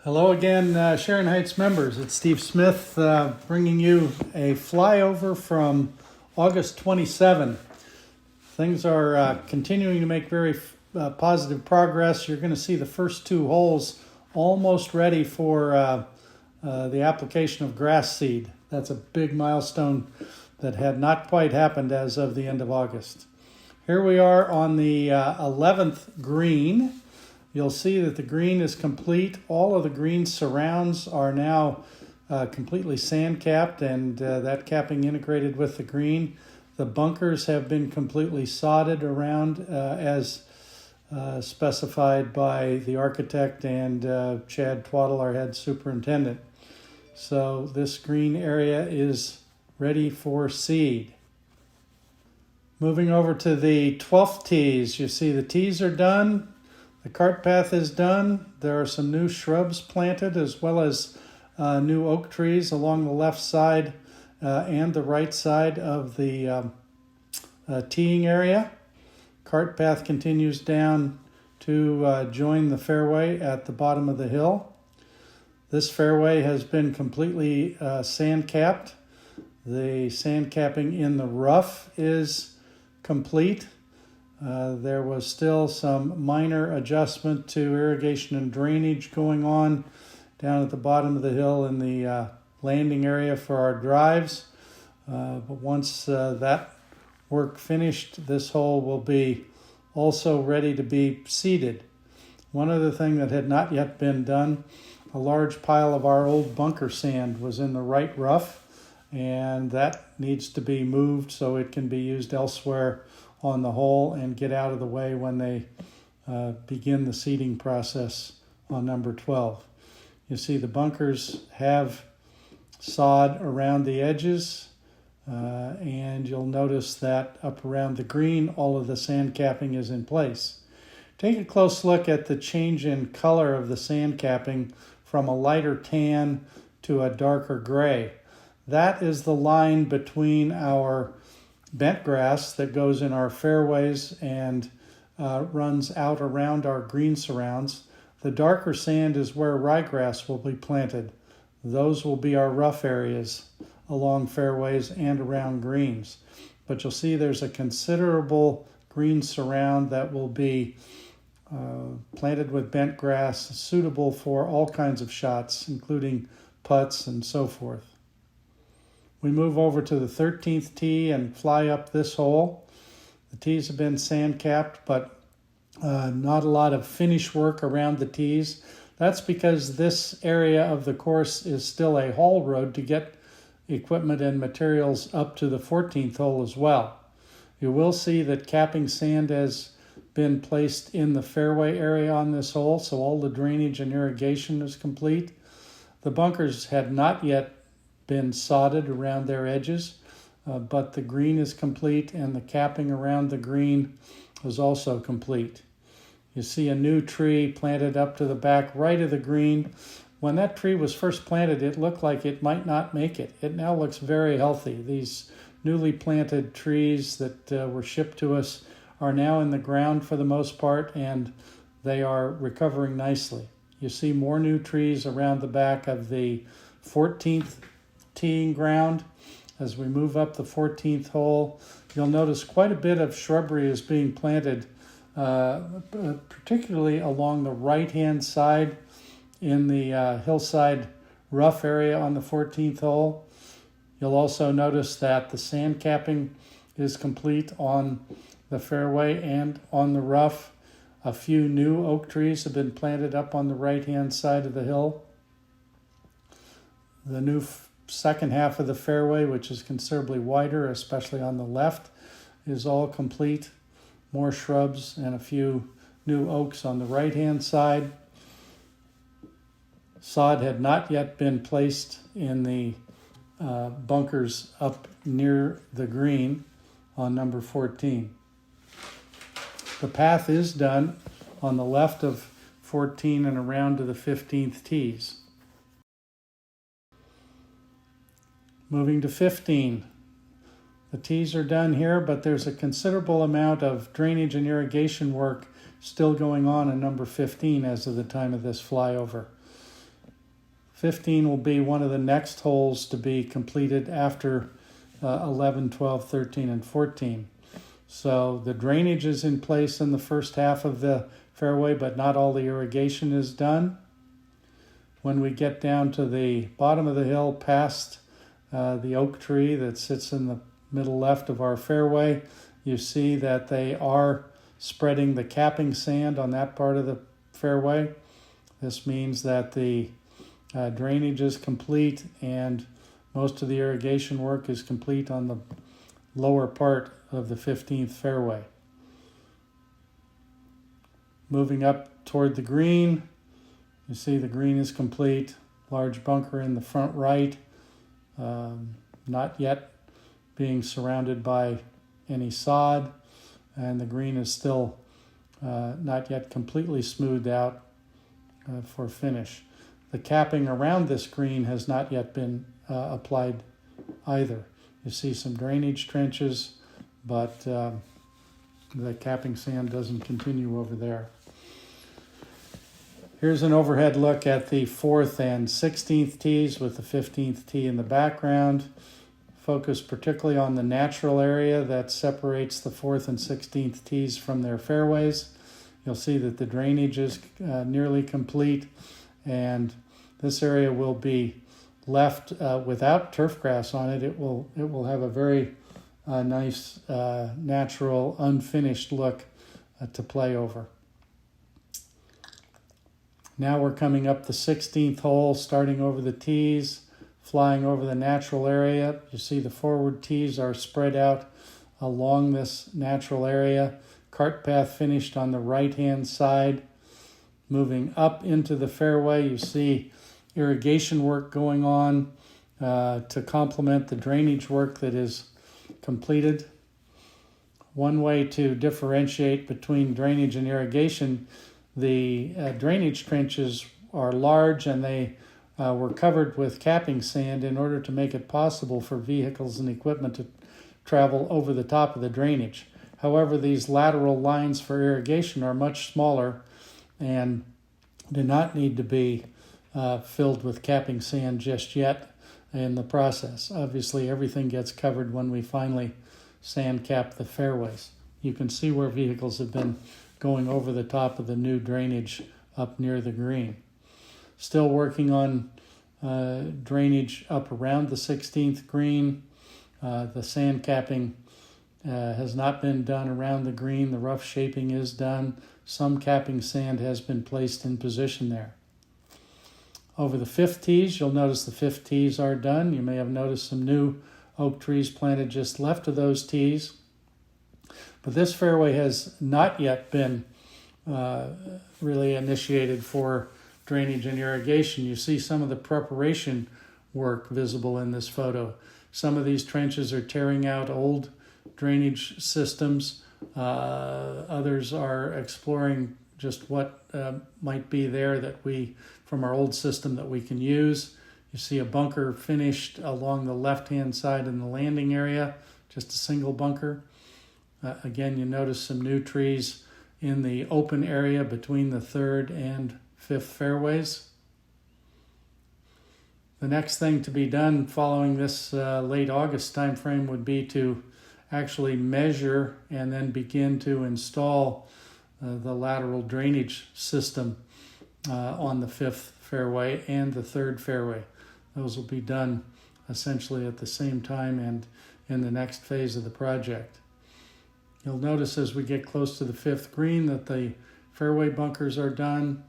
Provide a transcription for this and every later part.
Hello again, Sharon Heights members. It's Steve Smith bringing you a flyover from August 27. Things are continuing to make very positive progress. You're going to see the first two holes almost ready for the application of grass seed. That's a big milestone that had not quite happened as of the end of August. Here we are on the 11th green. You'll see that the green is complete. All of the green surrounds are now completely sand capped, and that capping integrated with the green. The bunkers have been completely sodded around as specified by the architect and Chad Twaddle, our head superintendent. So this green area is ready for seed. Moving over to the 12th tees, you see the tees are done. The cart path is done. There are some new shrubs planted as well as new oak trees along the left side and the right side of the teeing area. Cart path continues down to join the fairway at the bottom of the hill. This fairway has been completely sand capped. The sand capping in the rough is complete. There was still some minor adjustment to irrigation and drainage going on down at the bottom of the hill in the landing area for our drives. But once that work finished, this hole will be also ready to be seeded. One other thing that had not yet been done, a large pile of our old bunker sand was in the right rough, and that needs to be moved so it can be used elsewhere on the hole and get out of the way when they begin the seeding process on number 12. You see the bunkers have sod around the edges, and you'll notice that up around the green, all of the sand capping is in place. Take a close look at the change in color of the sand capping from a lighter tan to a darker gray. That is the line between our bent grass that goes in our fairways and runs out around our green surrounds. The darker sand is where ryegrass will be planted. Those will be our rough areas along fairways and around greens. But you'll see there's a considerable green surround that will be planted with bent grass, suitable for all kinds of shots, including putts and so forth. We move over to the 13th tee and fly up this hole. The tees have been sand capped, but not a lot of finish work around the tees. That's because this area of the course is still a haul road to get equipment and materials up to the 14th hole as well. You will see that capping sand has been placed in the fairway area on this hole, so all the drainage and irrigation is complete. The bunkers had not yet been sodded around their edges, but the green is complete and the capping around the green is also complete. You see a new tree planted up to the back right of the green. When that tree was first planted, it looked like it might not make it. It now looks very healthy. These newly planted trees that were shipped to us are now in the ground for the most part, and they are recovering nicely. You see more new trees around the back of the 14th teeing ground. As we move up the 14th hole, you'll notice quite a bit of shrubbery is being planted, particularly along the right-hand side in the hillside rough area on the 14th hole. You'll also notice that the sand capping is complete on the fairway and on the rough. A few new oak trees have been planted up on the right-hand side of the hill. The new second half of the fairway, which is considerably wider, especially on the left, is all complete. More shrubs and a few new oaks on the right-hand side. Sod had not yet been placed in the bunkers up near the green on number 14. The path is done on the left of 14 and around to the 15th tees. Moving to 15. The tees are done here, but there's a considerable amount of drainage and irrigation work still going on in number 15 as of the time of this flyover. 15 will be one of the next holes to be completed after 11, 12, 13, and 14. So the drainage is in place in the first half of the fairway, but not all the irrigation is done. When we get down to the bottom of the hill past the oak tree that sits in the middle left of our fairway, you see that they are spreading the capping sand on that part of the fairway. This means that the drainage is complete and most of the irrigation work is complete on the lower part of the 15th fairway. Moving up toward the green, you see the green is complete. Large bunker in the front right, not yet being surrounded by any sod, and the green is still not yet completely smoothed out for finish. The capping around this green has not yet been applied either. You see some drainage trenches, but the capping sand doesn't continue over there. Here's an overhead look at the 4th and 16th tees with the 15th tee in the background. Focus particularly on the natural area that separates the 4th and 16th tees from their fairways. You'll see that the drainage is nearly complete, and this area will be left without turf grass on it. It will have a very nice natural unfinished look to play over. Now we're coming up the 16th hole, starting over the tees, flying over the natural area. You see the forward tees are spread out along this natural area. Cart path finished on the right-hand side. Moving up into the fairway, you see irrigation work going on to complement the drainage work that is completed. One way to differentiate between drainage and irrigation, the drainage trenches are large and they were covered with capping sand in order to make it possible for vehicles and equipment to travel over the top of the drainage. However, these lateral lines for irrigation are much smaller and do not need to be filled with capping sand just yet in the process. Obviously, everything gets covered when we finally sand cap the fairways. You can see where vehicles have been going over the top of the new drainage up near the green. Still working on drainage up around the 16th green. The sand capping has not been done around the green. The rough shaping is done. Some capping sand has been placed in position there. Over the 5th tees, you'll notice the 5th tees are done. You may have noticed some new oak trees planted just left of those tees. But this fairway has not yet been really initiated for drainage and irrigation. You see some of the preparation work visible in this photo. Some of these trenches are tearing out old drainage systems. Others are exploring just what might be there that from our old system that we can use. You see a bunker finished along the left-hand side in the landing area, just a single bunker. Again, you notice some new trees in the open area between the 3rd and 5th fairways. The next thing to be done following this late August timeframe would be to actually measure and then begin to install the lateral drainage system on the 5th fairway and the 3rd fairway. Those will be done essentially at the same time and in the next phase of the project. You'll notice as we get close to the 5th green that the fairway bunkers are done,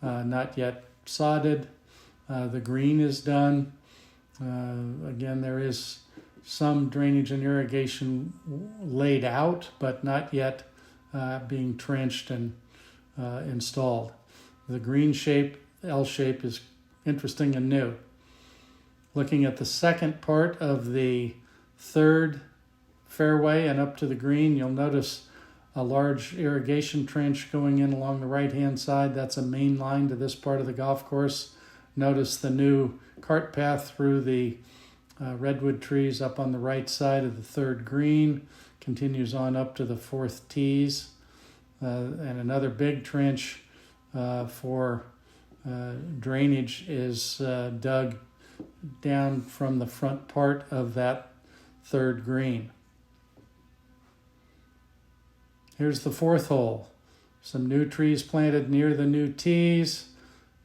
not yet sodded. The green is done. Again, there is some drainage and irrigation laid out, but not yet being trenched and installed. The green shape, L shape, is interesting and new. Looking at the second part of the 3rd fairway and up to the green, you'll notice a large irrigation trench going in along the right-hand side. That's a main line to this part of the golf course. Notice the new cart path through the redwood trees up on the right side of the 3rd green, continues on up to the 4th tees, and another big trench for drainage is dug down from the front part of that third green. Here's the fourth hole. Some new trees planted near the new tees.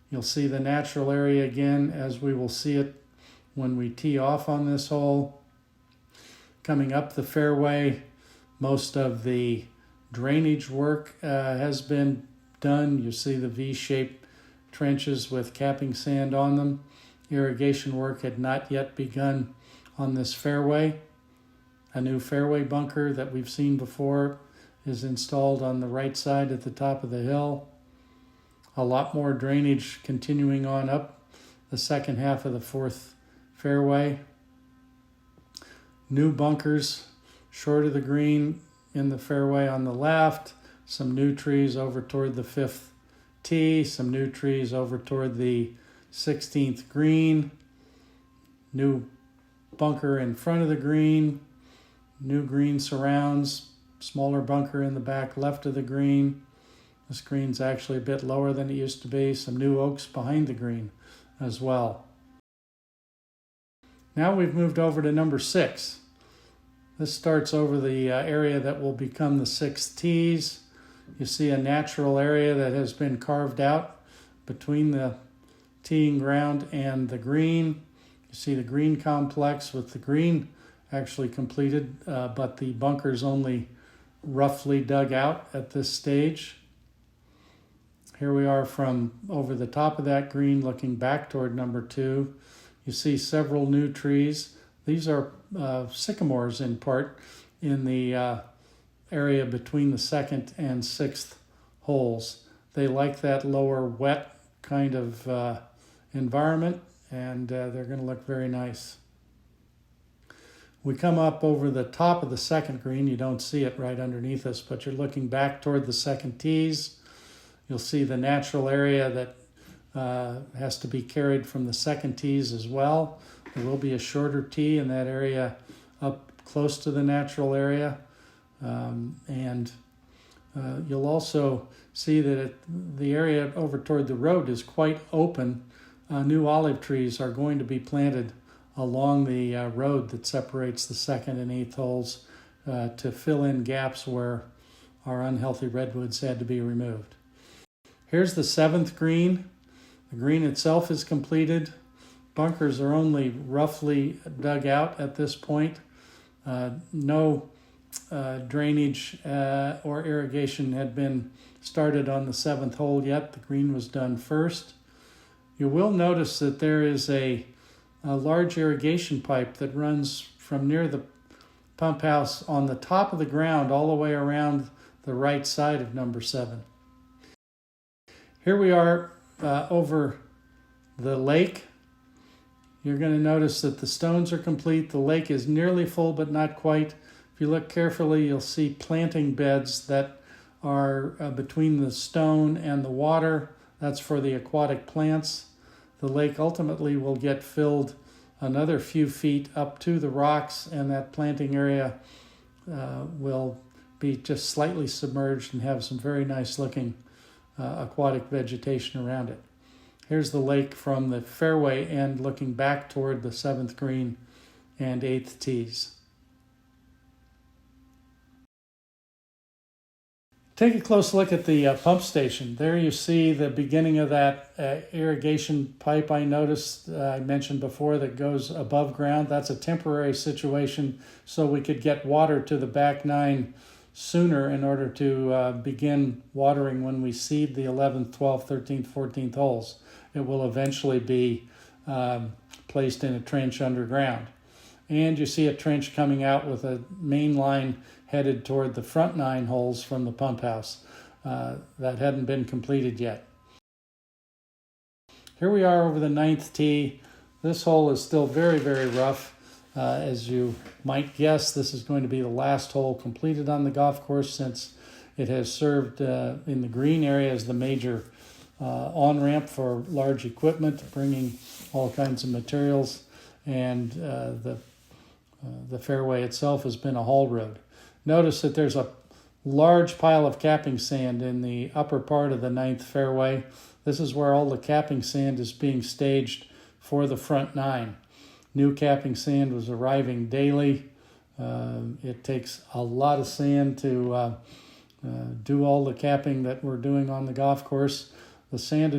You'll see the natural area again as we will see it when we tee off on this hole. Coming up the fairway, most of the drainage work has been done. You see the V-shaped trenches with capping sand on them. Irrigation work had not yet begun on this fairway. A new fairway bunker that we've seen before is installed on the right side at the top of the hill. A lot more drainage continuing on up the second half of the fourth fairway. New bunkers short of the green in the fairway on the left. Some new trees over toward the fifth tee. Some new trees over toward the 16th green. New bunker in front of the green. New green surrounds. Smaller bunker in the back left of the green. This green's actually a bit lower than it used to be. Some new oaks behind the green as well. Now we've moved over to number 6. This starts over the area that will become the 6 tees. You see a natural area that has been carved out between the teeing ground and the green. You see the green complex with the green actually completed, but the bunkers only roughly dug out at this stage. Here we are from over the top of that green looking back toward number 2. You see several new trees. These are sycamores in part in the area between the 2nd and 6th holes. They like that lower wet kind of environment, and they're going to look very nice. We come up over the top of the 2nd green. You don't see it right underneath us, but you're looking back toward the 2nd tees. You'll see the natural area that has to be carried from the 2nd tees as well. There will be a shorter tee in that area up close to the natural area. You'll also see that the area over toward the road is quite open. New olive trees are going to be planted along the road that separates the 2nd and 8th holes to fill in gaps where our unhealthy redwoods had to be removed. Here's the 7th green. The green itself is completed. Bunkers are only roughly dug out at this point. No drainage or irrigation had been started on the 7th hole yet. The green was done first. You will notice that there is a large irrigation pipe that runs from near the pump house on the top of the ground all the way around the right side of number 7. Here we are over the lake. You're going to notice that the stones are complete. The lake is nearly full, but not quite. If you look carefully, you'll see planting beds that are between the stone and the water. That's for the aquatic plants. The lake ultimately will get filled another few feet up to the rocks, and that planting area will be just slightly submerged and have some very nice looking aquatic vegetation around it. Here's the lake from the fairway end looking back toward the 7th green and 8th tees. Take a close look at the pump station. There you see the beginning of that irrigation pipe I mentioned before that goes above ground. That's a temporary situation so we could get water to the back 9 sooner in order to begin watering when we seed the 11th, 12th, 13th, 14th holes. It will eventually be placed in a trench underground. And you see a trench coming out with a main line headed toward the front 9 holes from the pump house. That hadn't been completed yet. Here we are over the 9th tee. This hole is still very, very rough. As you might guess, this is going to be the last hole completed on the golf course since it has served in the green area as the major on-ramp for large equipment, bringing all kinds of materials, and the fairway itself has been a haul road. Notice that there's a large pile of capping sand in the upper part of the 9th fairway. This is where all the capping sand is being staged for the front nine. New capping sand was arriving daily. It takes a lot of sand to do all the capping that we're doing on the golf course. The sand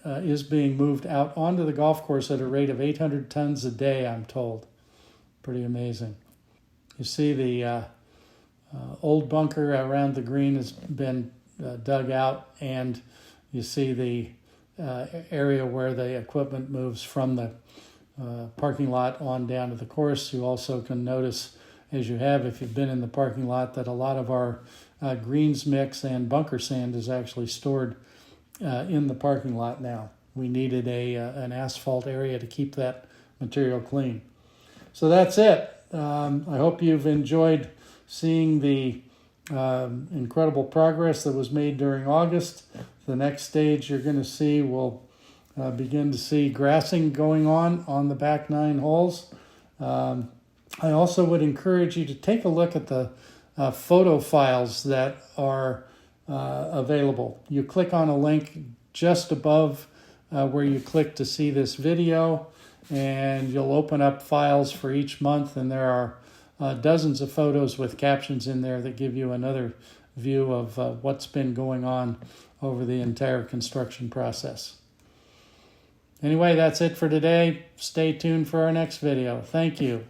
is being moved out onto the golf course at a rate of 800 tons a day, I'm told. Pretty amazing. You see the old bunker around the green has been dug out, and you see the area where the equipment moves from the parking lot on down to the course. You also can notice, as you have if you've been in the parking lot, that a lot of our greens mix and bunker sand is actually stored in the parking lot now. We needed an asphalt area to keep that material clean. So that's it. I hope you've enjoyed seeing the incredible progress that was made during August. The next stage you're going to see, we'll begin to see grassing going on the back 9 holes. I also would encourage you to take a look at the photo files that are available. You click on a link just above where you click to see this video, and you'll open up files for each month, and there are dozens of photos with captions in there that give you another view of what's been going on over the entire construction process. Anyway, that's it for today. Stay tuned for our next video. Thank you.